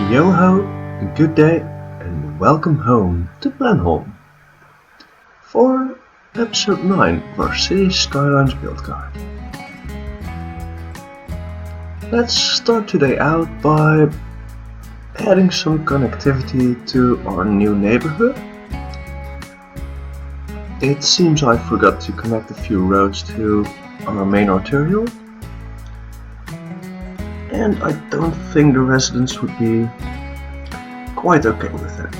Yo-ho, good day, and welcome home to Blenholme for episode 9 of our Cities Skylines build guide. Let's start today out by adding some connectivity to our new neighborhood. It seems I forgot to connect a few roads to our main arterial, and I don't think the residents would be quite okay with it.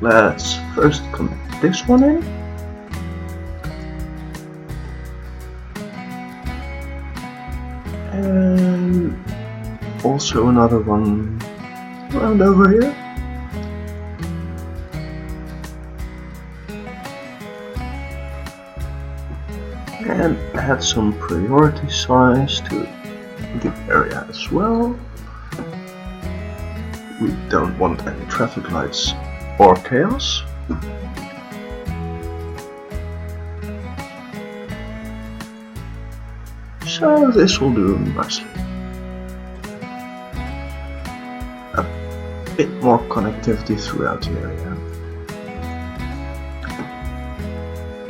Let's first connect this one in. And also another one around over here. And add some priority signs to the area as well. We don't want any traffic lights or chaos. So this will do nicely. A bit more connectivity throughout the area.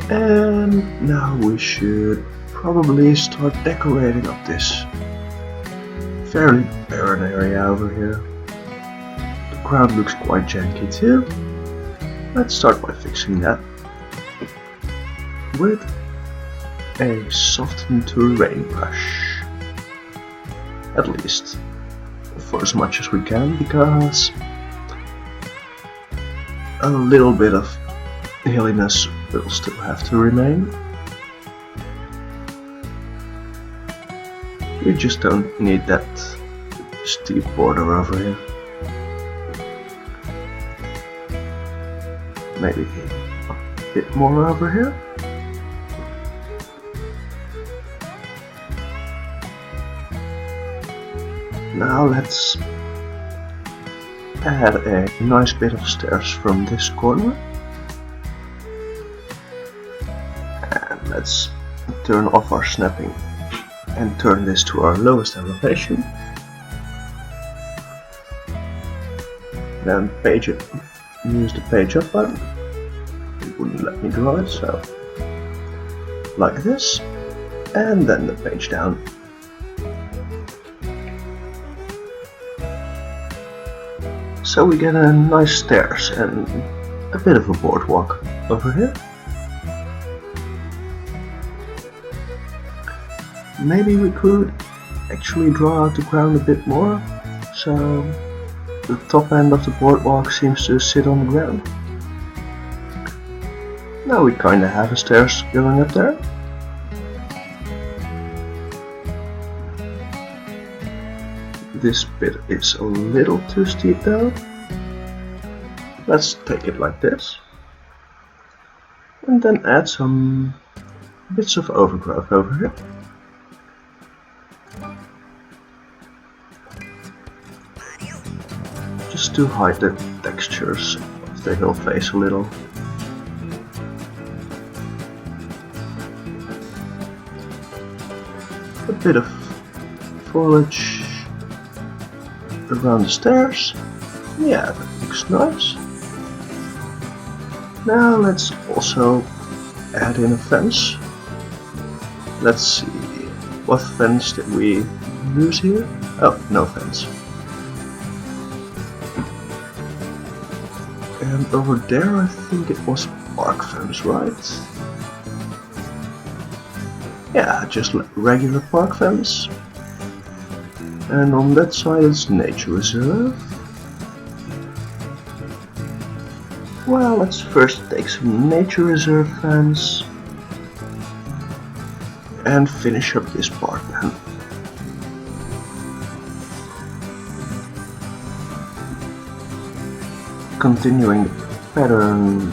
And now we should probably start decorating up this fairly barren area over here. The ground looks quite janky too. Let's start by fixing that with a soften terrain brush. At least for as much as we can, because a little bit of hilliness will still have to remain. We just don't need that steep border over here. Maybe a bit more over here. Now let's add a nice bit of stairs from this corner. And let's turn off our snapping and turn this to our lowest elevation. Then page it. Use the page up button. It wouldn't let me draw it, so like this, and then the page down. So we get a nice stairs and a bit of a boardwalk over here. Maybe we could actually draw out the ground a bit more, so the top end of the boardwalk seems to sit on the ground. Now we kinda have a stairs going up there. This bit is a little too steep though. Let's take it like this. And then add some bits of overgrowth over here. Just to hide the textures of the hill face a little. A bit of foliage around the stairs. Yeah, that looks nice. Now let's also add in a fence. Let's see, what fence did we use here? Oh, no fence. And over there I think it was park fence, right? Yeah, just regular park fence. And on that side it's nature reserve. Well, let's first take some nature reserve fence and finish up this part then. Continuing the pattern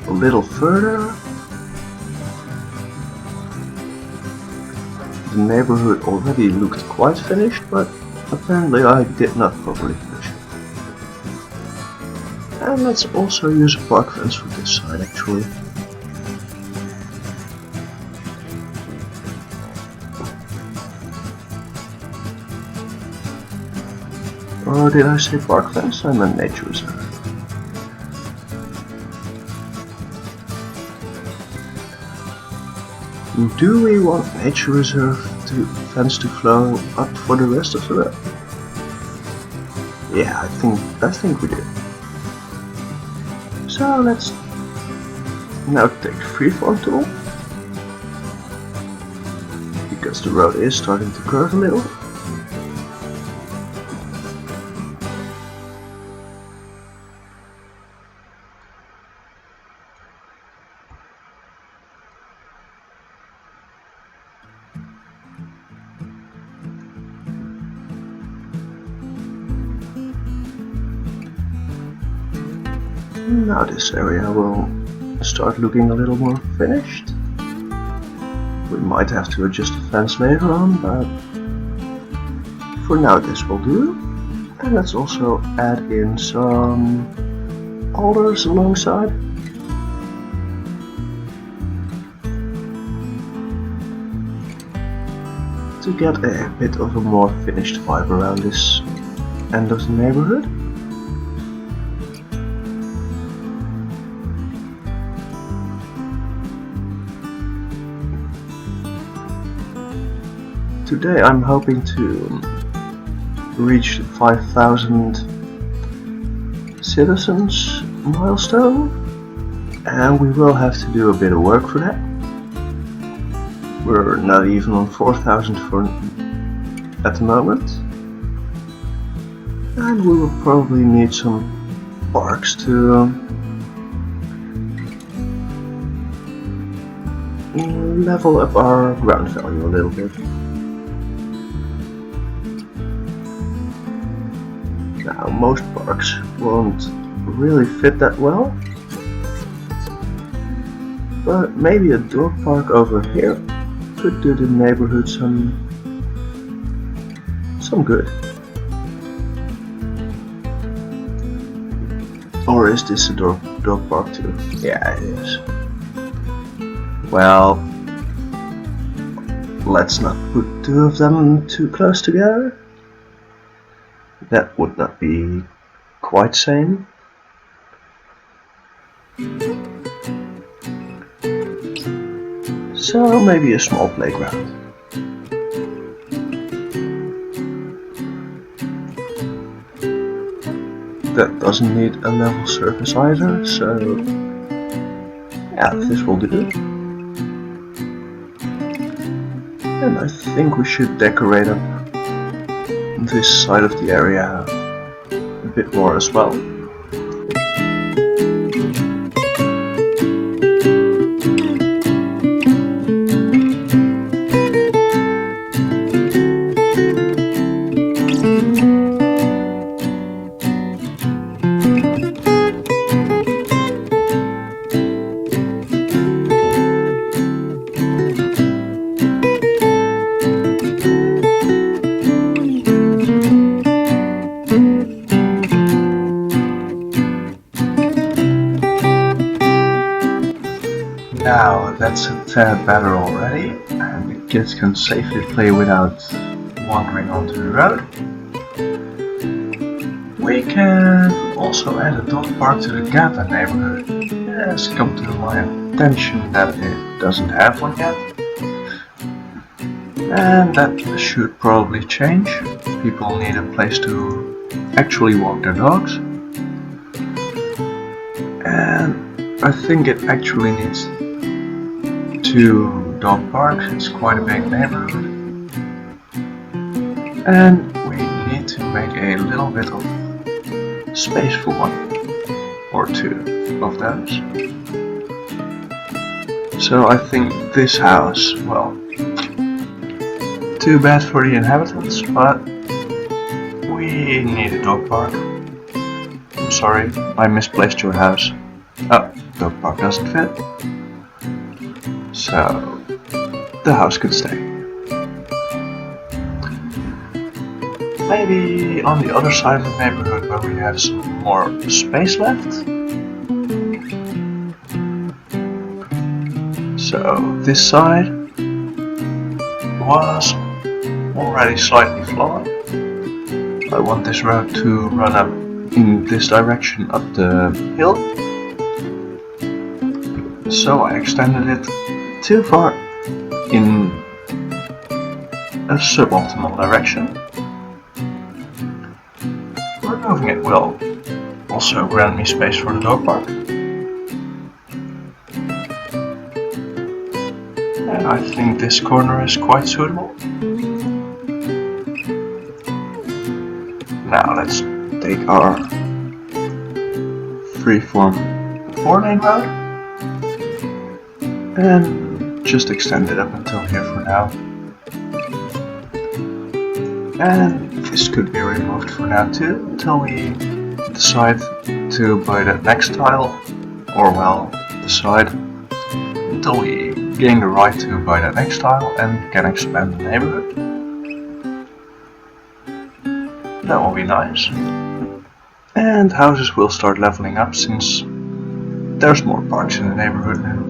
a little further. The neighborhood already looked quite finished, but apparently I did not properly finish it. And let's also use a park fence for this side actually. Or did I say park fence? I meant nature reserve. Do we want nature reserve fence to flow up for the rest of the road? Yeah, I think we do. So let's now take the freeform tool, because the road is starting to curve a little. Now this area will start looking a little more finished. We might have to adjust the fence later on, but for now this will do. And let's also add in some alders alongside. To get a bit of a more finished vibe around this end of the neighborhood. Today I'm hoping to reach the 5,000 citizens milestone, and we will have to do a bit of work for that. We're not even on 4,000 at the moment, and we will probably need some parks to level up our ground value a little bit. Now, most parks won't really fit that well, but maybe a dog park over here could do the neighborhood some good. Or is this a dog park too? Yeah, it is. Well, let's not put two of them too close together. That would not be quite sane. So maybe a small playground. That doesn't need a level surface either, so yeah, this will do. And I think we should decorate up this side of the area a bit more as well. Now that's a tad better already, and the kids can safely play without wandering onto the road. We can also add a dog park to the Gata neighborhood. It has come to my attention that it doesn't have one yet, and that should probably change. People need a place to actually walk their dogs, and I think it actually needs 2 dog parks. It's quite a big neighborhood, and we need to make a little bit of space for 1 or 2 of those. So I think this house, well, too bad for the inhabitants, but we need a dog park. I'm sorry, I misplaced your house. Oh, dog park doesn't fit. So the house could stay. Maybe on the other side of the neighborhood where we have some more space left. So this side was already slightly flawed. I want this road to run up in this direction up the hill, so I extended it too far in a suboptimal direction. Removing it will also grant me space for the dog park. And I think this corner is quite suitable. Now let's take our freeform 4-lane road and just extend it up until here for now. And this could be removed for now too, until we decide to buy that next tile, or well, decide until we gain the right to buy that next tile and can expand the neighborhood. That will be nice. And houses will start leveling up since there's more parks in the neighborhood now.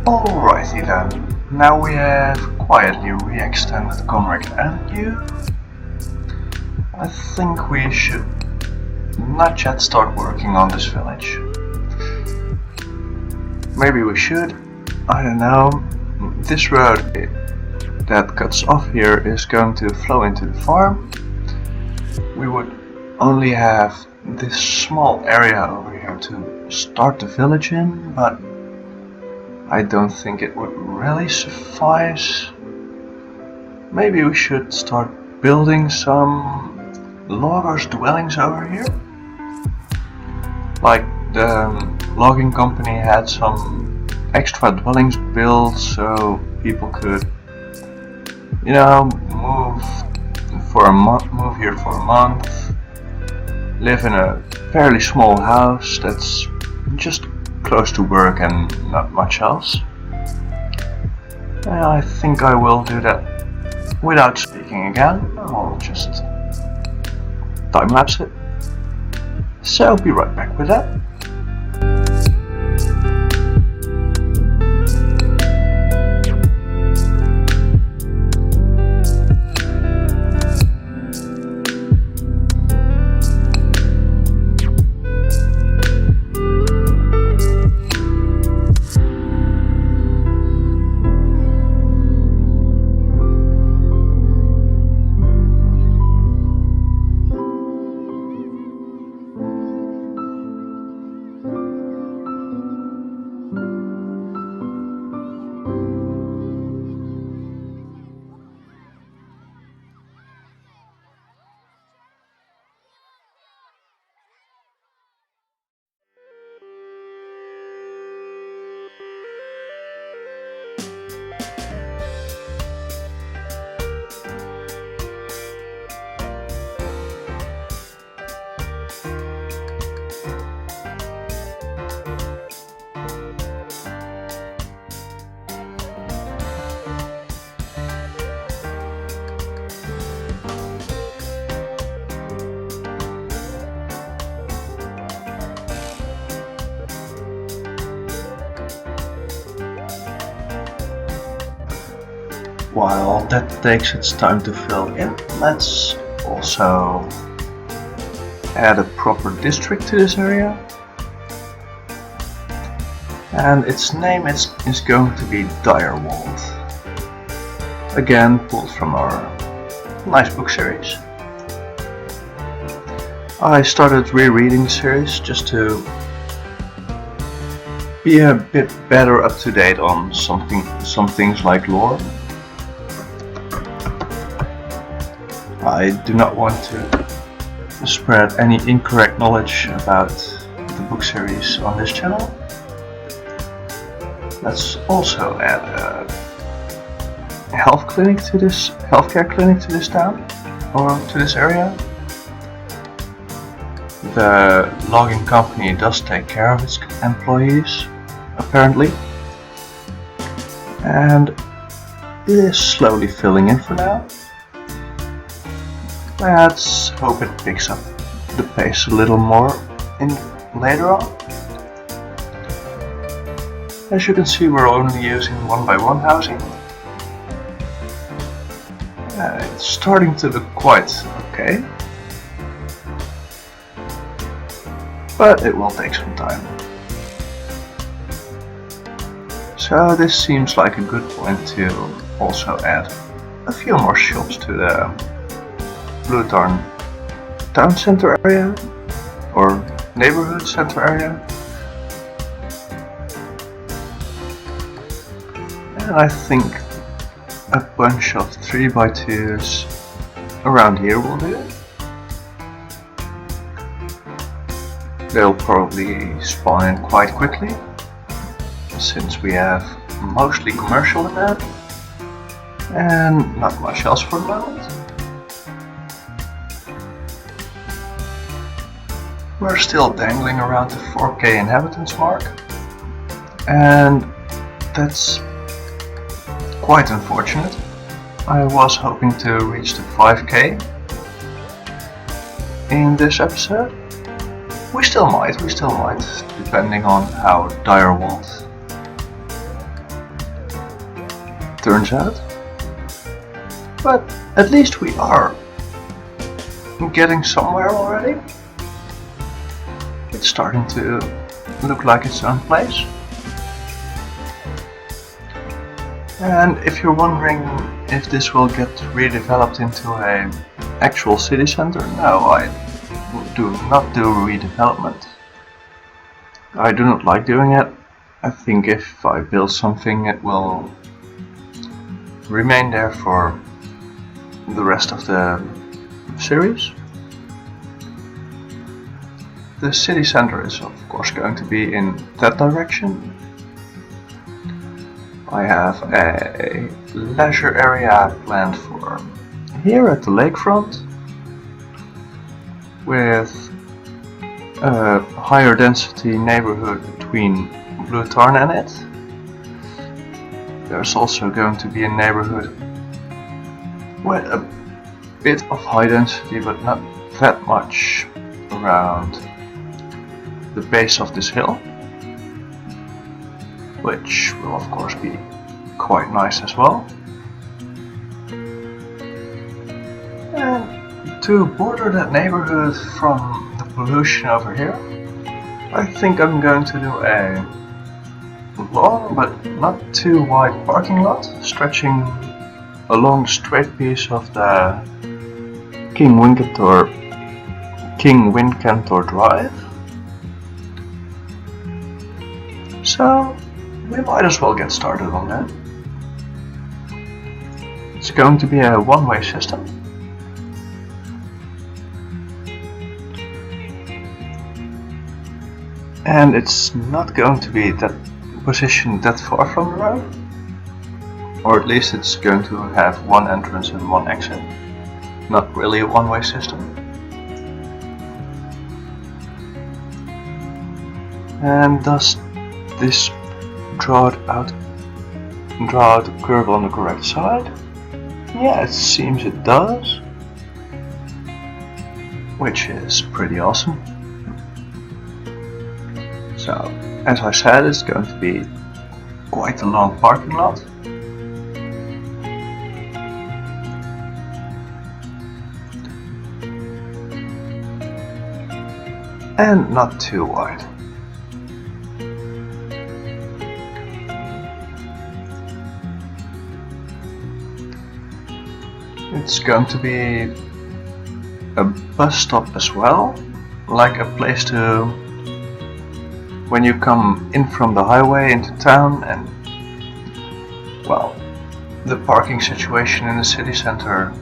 Alrighty then, now we have quietly re-extended Conrick Avenue. I think we should not yet start working on this village. Maybe we should, I don't know. This road that cuts off here is going to flow into the farm. We would only have this small area over here to start the village in, but I don't think it would really suffice. Maybe we should start building some loggers' dwellings over here. Like the logging company had some extra dwellings built so people could, you know, move here for a month, live in a fairly small house that's just close to work and not much else. I think I will do that without speaking again. I'll just time-lapse it. So I'll be right back with that. While that takes its time to fill in, let's also add a proper district to this area. And its name is going to be Direwood. Again, pulled from our nice book series. I started rereading the series just to be a bit better up to date on some things like lore. I do not want to spread any incorrect knowledge about the book series on this channel. Let's also add a healthcare clinic to this town, or to this area. The logging company does take care of its employees, apparently, and it is slowly filling in for now. Let's hope it picks up the pace a little more later on. As you can see, we're only using 1x1 housing. It's starting to look quite okay, but it will take some time. So this seems like a good point to also add a few more shops to the Blenholme town center area, or neighborhood center area. And I think a bunch of 3x2s around here will do it. They'll probably spawn in quite quickly, since we have mostly commercial in that, and not much else for the moment. We're still dangling around the 4K inhabitants mark, and that's quite unfortunate. I was hoping to reach the 5K in this episode. We still might, depending on how Direwood turns out. But at least we are getting somewhere already. It's starting to look like its own place. And if you're wondering if this will get redeveloped into an actual city center, no, I do not do redevelopment. I do not like doing it. I think if I build something, it will remain there for the rest of the series. The city center is of course going to be in that direction. I have a leisure area planned for here at the lakefront, with a higher density neighborhood between Blenholme and it. There's also going to be a neighborhood with a bit of high density, but not that much, around the base of this hill, which will of course be quite nice as well. And to border that neighborhood from the pollution over here, I think I'm going to do a long but not too wide parking lot, stretching along the straight piece of the King Wincantor Drive. So we might as well get started on that. It's going to be a one-way system. And it's not going to be that positioned that far from the road. Or at least it's going to have one entrance and one exit. Not really a one-way system. And does this draw out the curve on the correct side? Yeah, it seems it does. Which is pretty awesome. So, as I said, it's going to be quite a long parking lot. And not too wide. It's going to be a bus stop as well, like a place to, when you come in from the highway into town, and well, the parking situation in the city center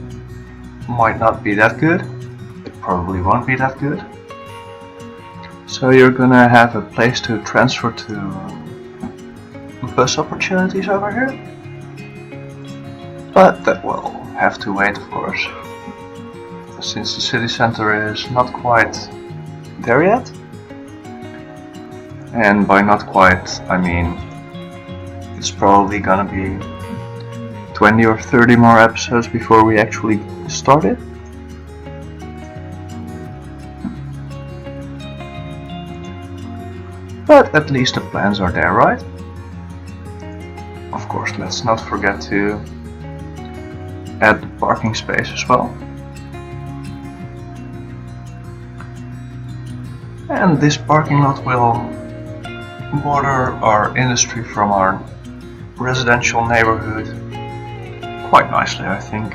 might not be that good. It probably won't be that good. So you're gonna have a place to transfer to bus opportunities over here? But that will have to wait, of course, since the city center is not quite there yet. And by not quite, I mean it's probably gonna be 20 or 30 more episodes before we actually start it. But at least the plans are there, right? Of course, let's not forget to add the parking space as well. And this parking lot will border our industry from our residential neighborhood quite nicely, I think.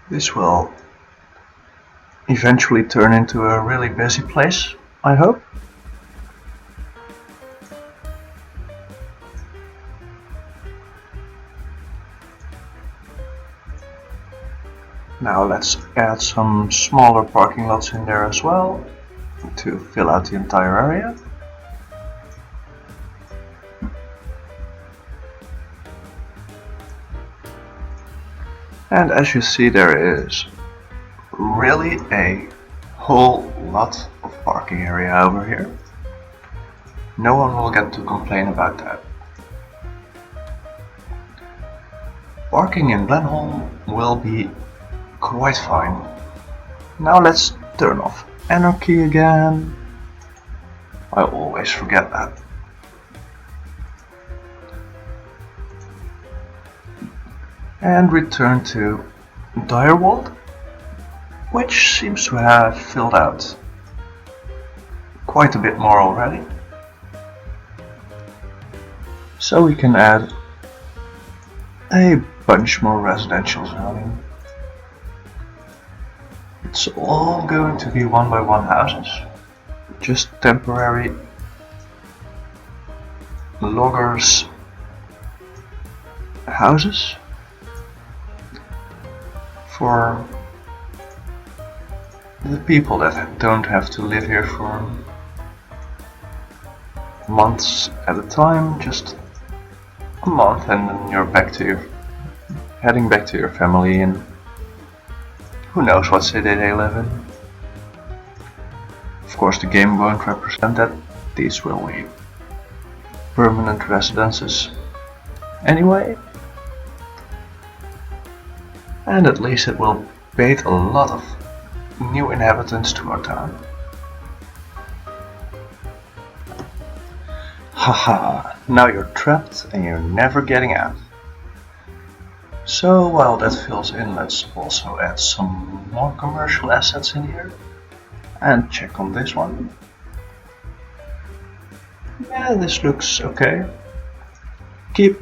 This will eventually turn into a really busy place, I hope. Now let's add some smaller parking lots in there as well to fill out the entire area. And as you see, there is really a whole lot of parking area over here. No one will get to complain about that. Parking in Blenholme will be quite fine. Now let's turn off anarchy again. I always forget that. And return to Direwood, which seems to have filled out quite a bit more already. So we can add a bunch more residential zoning. It's all going to be 1x1 houses, just temporary loggers houses for the people that don't have to live here for months at a time, just a month, and then you're heading back to your family, and who knows what city they live in. Of course, the game won't represent that. These will be permanent residences anyway. And at least it will bait a lot of new inhabitants to our town. Haha, now you're trapped and you're never getting out. So while that fills in, let's also add some more commercial assets in here. And check on this one. Yeah, this looks okay. Keep.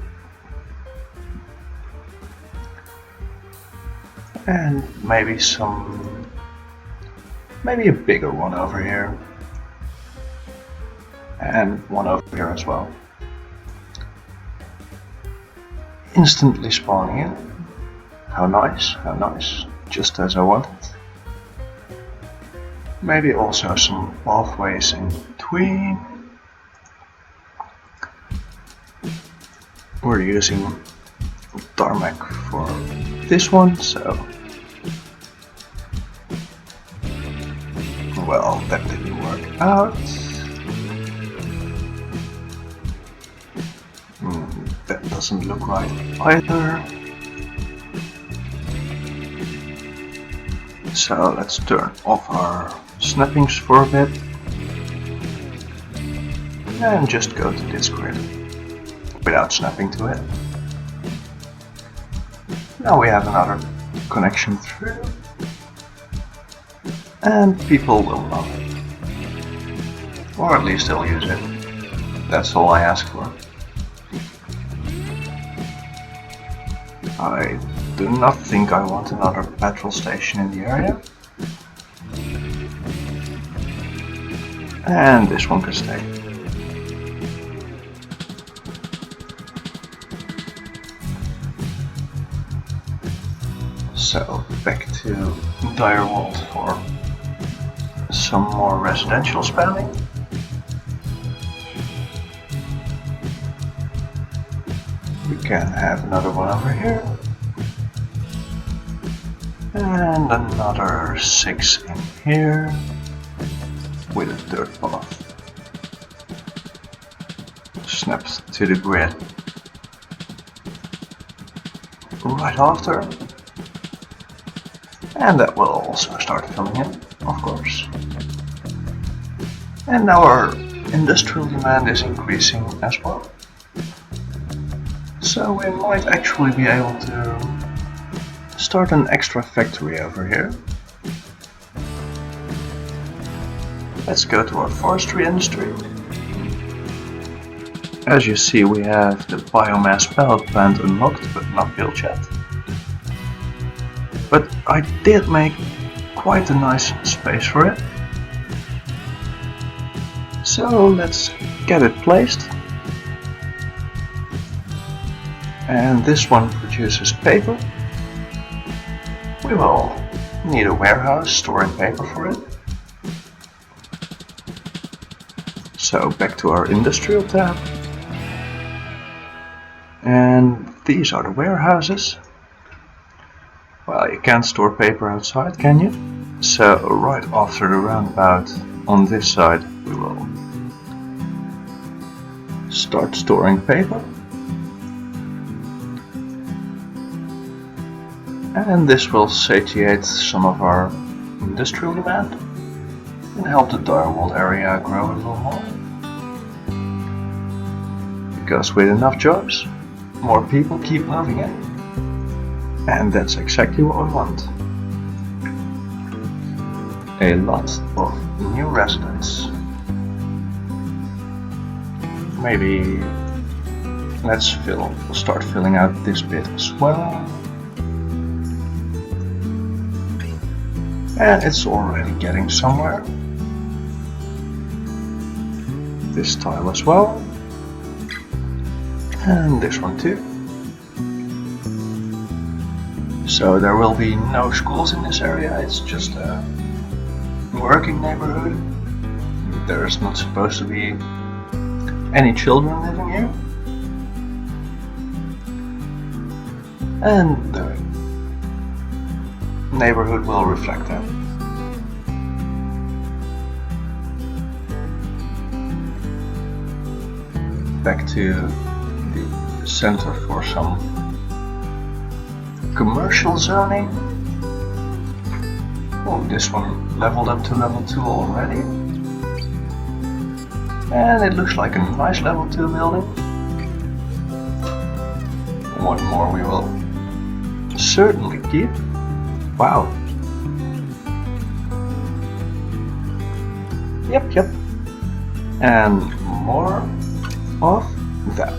And maybe a bigger one over here. And one over here as well. Instantly spawning in. How nice, how nice. Just as I wanted. Maybe also some pathways in between. We're using tarmac for this one, so well, that didn't work out. That doesn't look right either. So let's turn off our snappings for a bit and just go to this grid without snapping to it. Now we have another connection through, and people will love it. Or at least they'll use it. That's all I ask for. I do not think I want another petrol station in the area. And this one can stay. So back to Direwood for some more residential spending. We can have another one over here. And another 6 in here with a third path. Snapped to the grid right after. And that will also start filling in, of course. And now our industrial demand is increasing as well. So we might actually be able to start an extra factory over here. Let's go to our forestry industry. As you see, we have the biomass pellet plant unlocked but not built yet. But I did make quite a nice space for it. So let's get it placed. And this one produces paper. We will need a warehouse storing paper for it. So back to our industrial tab. And these are the warehouses. Well, you can't store paper outside, can you? So right after the roundabout on this side we will start storing paper. And this will satiate some of our industrial demand and help the Dirwood area grow a little more. Because with enough jobs, more people keep moving in. And that's exactly what we want. A lot of new residents. Maybe let's start filling out this bit as well. And it's already getting somewhere. This tile as well. And this one too. So there will be no schools in this area, it's just a working neighborhood. There's not supposed to be any children living here. And the neighborhood will reflect that. Back to the center for some commercial zoning. Oh, this one leveled up to level 2 already. And it looks like a nice level 2 building. One more we will certainly keep. Wow. Yep. And more of that.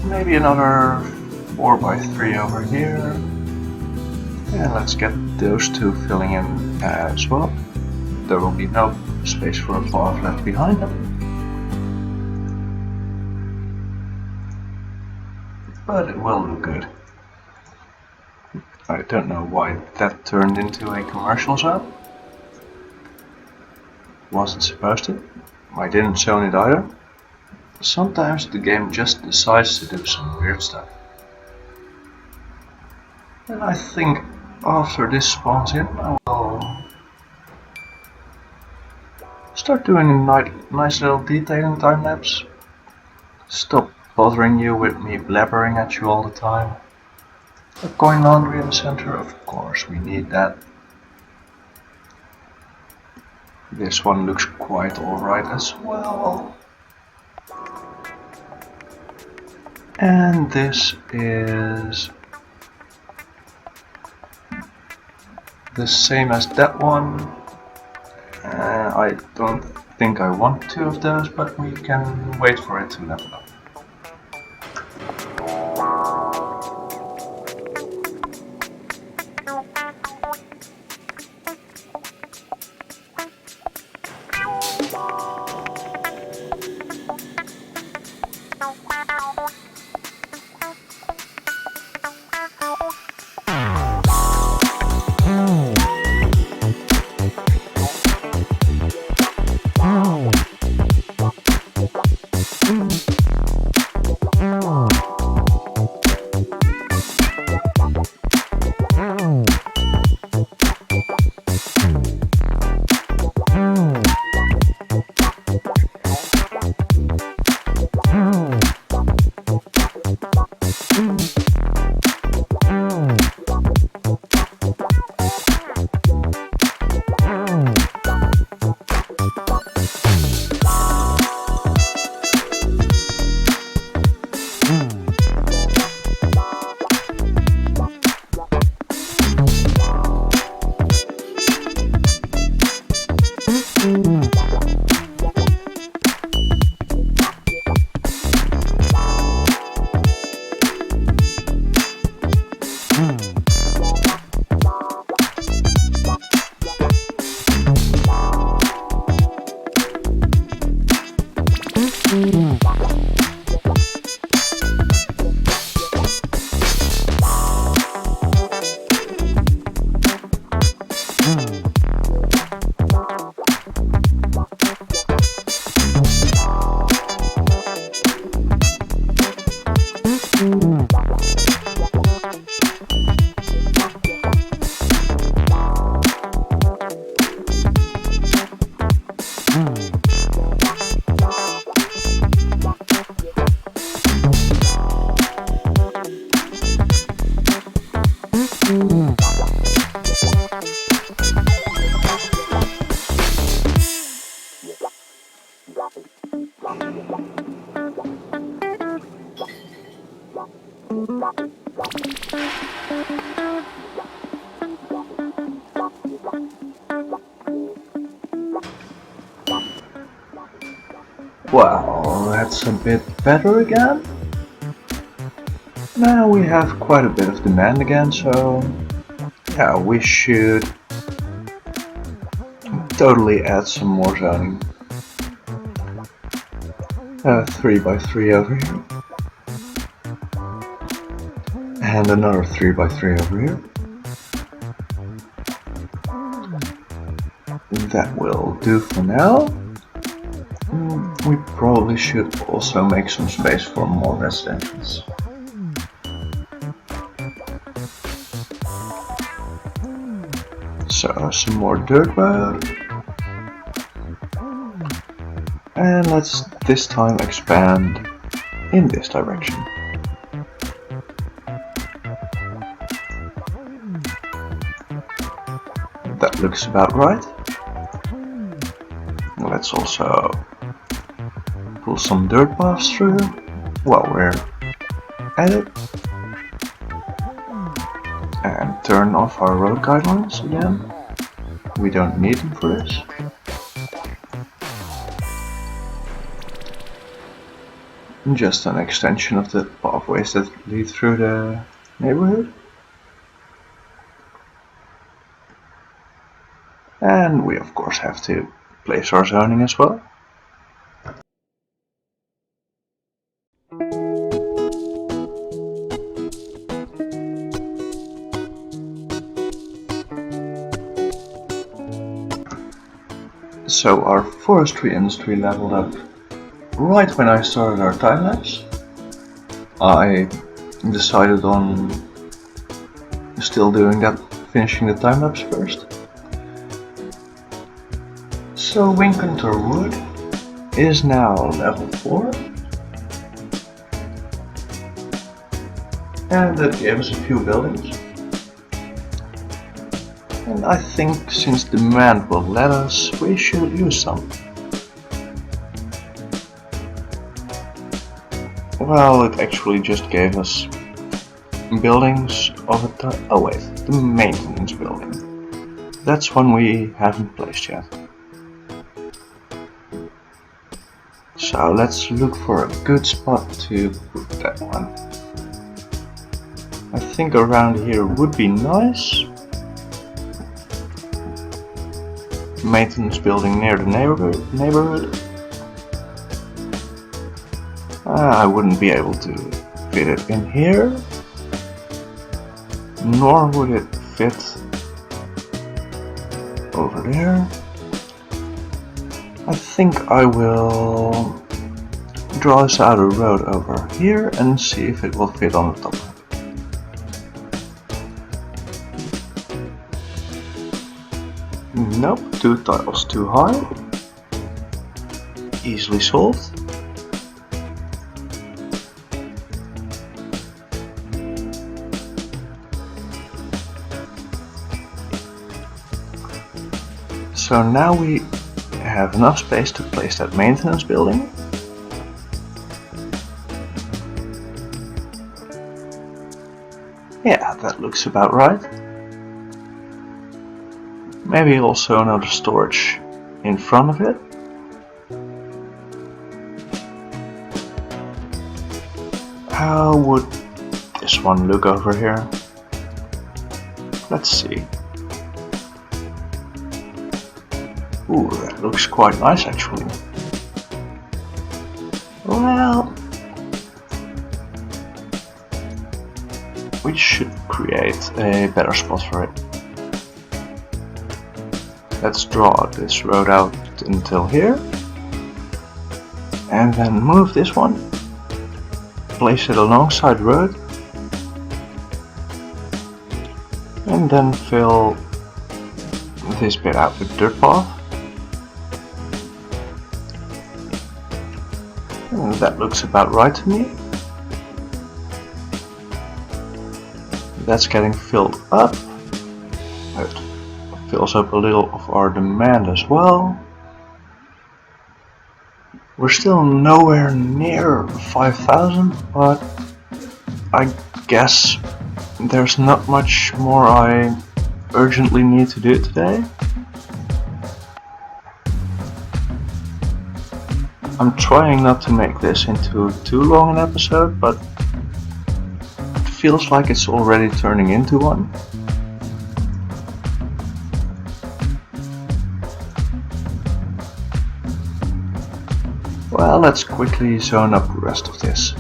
Maybe another 4x3 over here. And let's get those two filling in as well. There will be no space for a path left behind them. But it will look good. I don't know why that turned into a commercial zone. Wasn't supposed to. I didn't zone it either. Sometimes the game just decides to do some weird stuff. And I think after this spawns in, I will start doing a nice little detailing time lapse. Stop bothering you with me blabbering at you all the time. A coin laundry in the center, of course we need that. This one looks quite alright as well. And this is the same as that one. I don't think I want two of those, but we can wait for it to level up. Well, that's a bit better again. Now we have quite a bit of demand again, so yeah, we should totally add some more zoning. 3x3 over here. And another 3x3 over here. That will do for now. We probably should also make some space for more residentials. So some more dirt road. And let's this time expand in this direction. That looks about right. Let's also pull some dirt paths through while we're at it. And turn off our road guidelines again. We don't need them for this. Just an extension of the pathways that lead through the neighborhood. And we of course have to place our zoning as well. So our forestry industry leveled up right when I started our time lapse. I decided on still doing that, finishing the time lapse first. So Dirwood is now level 4. And that gave us a few buildings. And I think since demand will let us, we should use some. Well, it actually just gave us buildings of a type. Oh wait, the maintenance building. That's one we haven't placed yet. So let's look for a good spot to put that one. I think around here would be nice. Maintenance building near the neighborhood. I wouldn't be able to fit it in here, nor would it fit over there. I think I will draw this out a road over here and see if it will fit on the top of it. Nope, 2 tiles too high. Easily solved. So now we have enough space to place that maintenance building. Yeah, that looks about right. Maybe also another storage in front of it. How would this one look over here? Let's see. Ooh, that looks quite nice actually. Well, we should create a better spot for it. Let's draw this road out until here. And then move this one. Place it alongside the road. And then fill this bit out with dirt path. And that looks about right to me. That's getting filled up. It fills up a little of our demand as well. We're still nowhere near 5,000, but I guess there's not much more I urgently need to do today. I'm trying not to make this into too long an episode, but it feels like it's already turning into one. Well, let's quickly zone up the rest of this.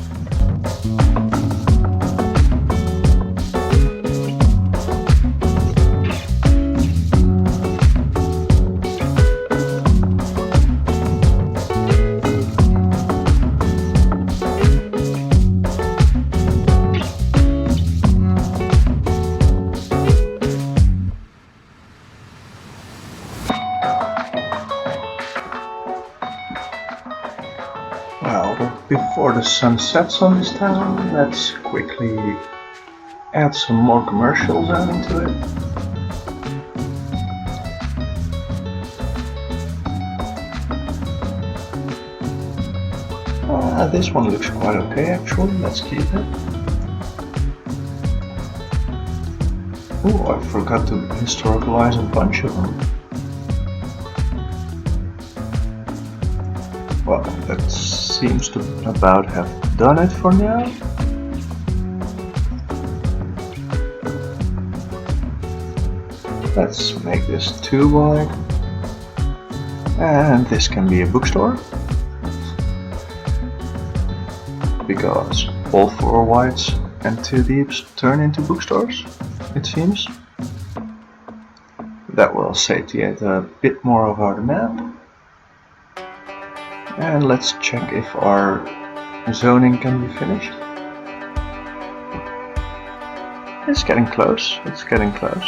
Well, before the sun sets on this town, let's quickly add some more commercial zoning to it. This one looks quite okay actually, let's keep it. Oh, I forgot to historicalize a bunch of them. Well, that seems to about have done it for now. Let's make this 2 wide. And this can be a bookstore. Because all 4 wides and 2 deeps turn into bookstores, it seems. That will satiate a bit more of our demand. And let's check if our zoning can be finished. It's getting close, it's getting close.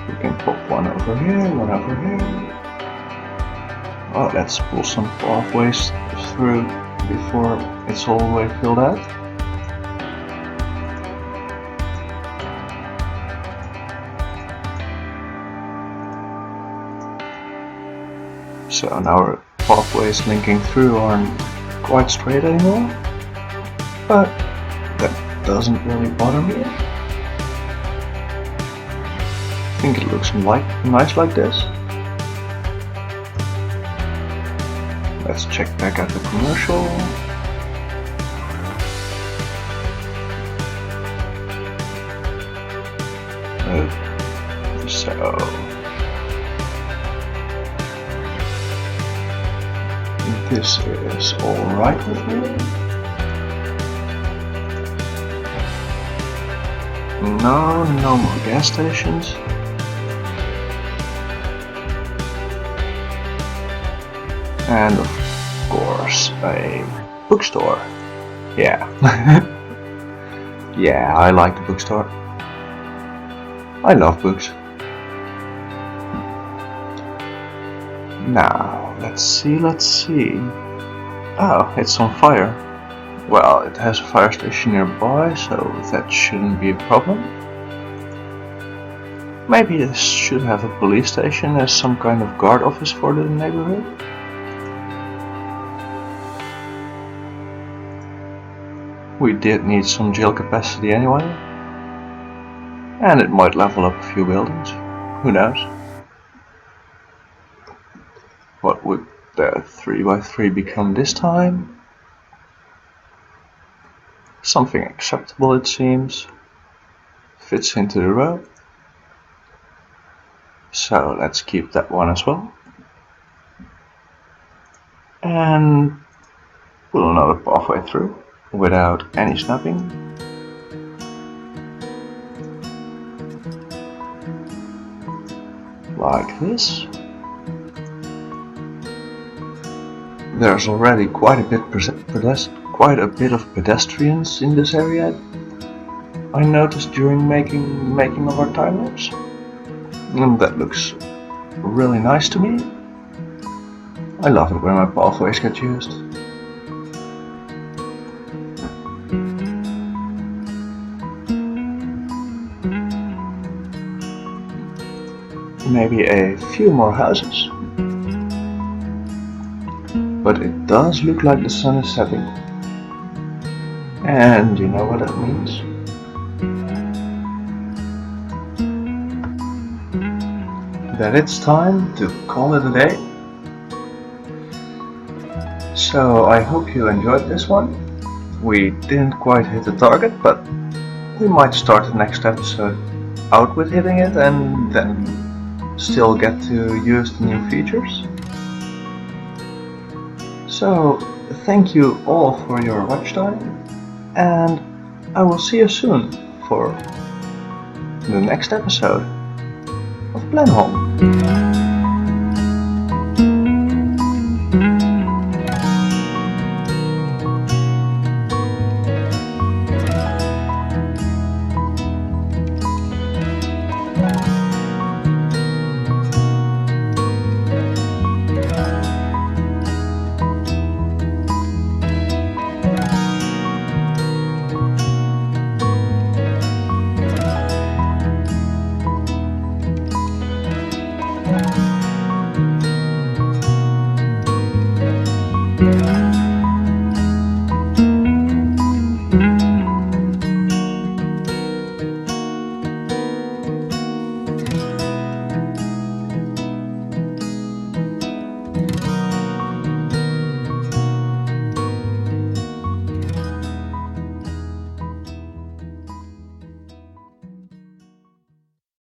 We can pop one over here, one over here. Oh, let's pull some pathways through before it's all the way filled out. So now our pathways linking through aren't quite straight anymore, but that doesn't really bother me. I think it looks nice like this. Let's check back at the commercial. So this is alright with me. No more gas stations. And of course a bookstore. Yeah. Yeah, I like the bookstore. I love books. Now, let's see. Oh, it's on fire. Well, it has a fire station nearby, so that shouldn't be a problem. Maybe this should have a police station as some kind of guard office for the neighborhood. We did need some jail capacity anyway. And it might level up a few buildings. Who knows? What would the 3x3 become this time? Something acceptable, it seems. Fits into the road. So let's keep that one as well. And put another pathway through without any snapping. Like this. There's already quite a bit of pedestrians in this area. I noticed during making of our time lapse, and that looks really nice to me. I love it when my pathways get used. maybe a few more houses. But it does look like the sun is setting. And you know what that means? That it's time to call it a day. So I hope you enjoyed this one. We didn't quite hit the target, but we might start the next episode out with hitting it and then still get to use the new features. So thank you all for your watch time, and I will see you soon for the next episode of Blenholme.